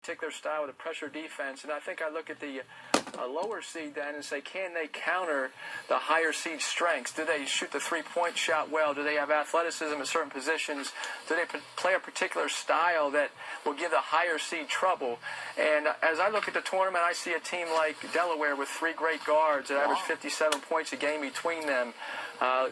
particular style with a pressure defense, and I think I look at the lower seed then and say, can they counter the higher seed strengths? Do they shoot the three-point shot well? Do they have athleticism in certain positions? Do they play a particular style that will give the higher seed trouble? And as I look at the tournament, I see a team like Delaware with three great guards that average 57 points a game between them.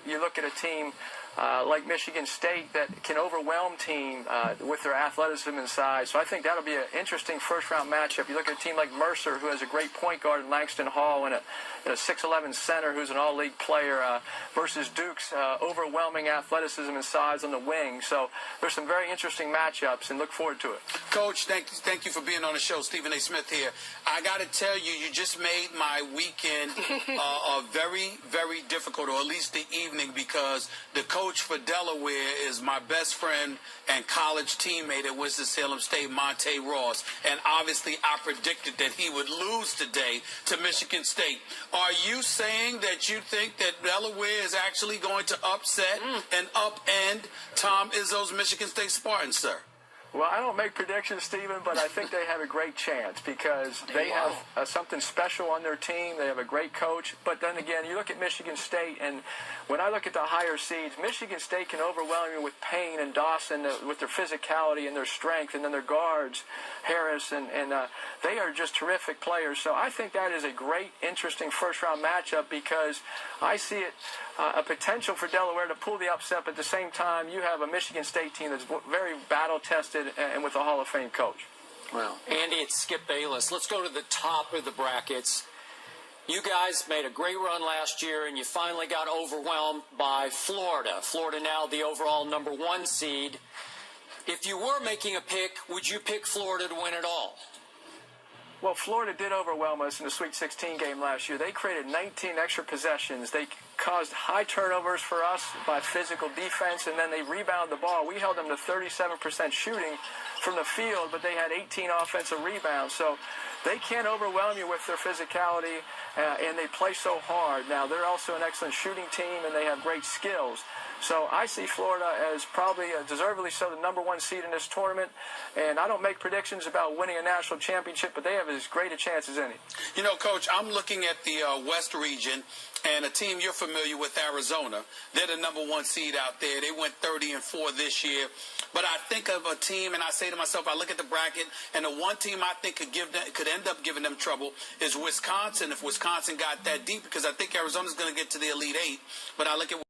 You look at a team like Michigan State that can overwhelm team with their athleticism and size. So I think that'll be an interesting first-round matchup. You look at a team like Mercer, who has a great point guard in Langston Hall, and a 6'11 center who's an all-league player, versus Duke's overwhelming athleticism and size on the wing. So there's some very interesting matchups, and look forward to it. Coach, thank you for being on the show. Stephen A. Smith here. I got to tell you, you just made my weekend very, very difficult, or at least the evening, because the coach for Delaware is my best friend and college teammate at Winston-Salem State, Monte Ross. And obviously, I predicted that he would lose today to Michigan State. Are you saying that you think that Delaware is actually going to upset and upend Tom Izzo's Michigan State Spartans, sir? Well, I don't make predictions, Stephen, but I think they have a great chance because they have something special on their team. They have a great coach. But then again, you look at Michigan State, and when I look at the higher seeds, Michigan State can overwhelm you with Payne and Dawson with their physicality and their strength, and then their guards, Harris, and they are just terrific players. So I think that is a great, interesting first-round matchup because I see it a potential for Delaware to pull the upset, but at the same time, you have a Michigan State team that's very battle-tested and with a Hall of Fame coach. Well, Andy, it's Skip Bayless. Let's go to the top of the brackets. You guys made a great run last year, and you finally got overwhelmed by Florida. Florida now the overall #1 seed. If you were making a pick, would you pick Florida to win it all? Well, Florida did overwhelm us in the Sweet 16 game last year. They created 19 extra possessions. They caused high turnovers for us by physical defense, and then they rebounded the ball. We held them to 37% shooting from the field, but they had 18 offensive rebounds. So they can't overwhelm you with their physicality, and they play so hard. Now, they're also an excellent shooting team, and they have great skills. So I see Florida as probably deservedly so the #1 seed in this tournament. And I don't make predictions about winning a national championship, but they have as great a chance as any. You know, Coach, I'm looking at the West region, and a team you're familiar with, Arizona. They're the #1 seed out there. They went 30-4 this year. But I think of a team, and I say to myself, I look at the bracket, and the one team I think could end up giving them trouble is Wisconsin, if Wisconsin got that deep, because I think Arizona's going to get to the Elite Eight. But I look at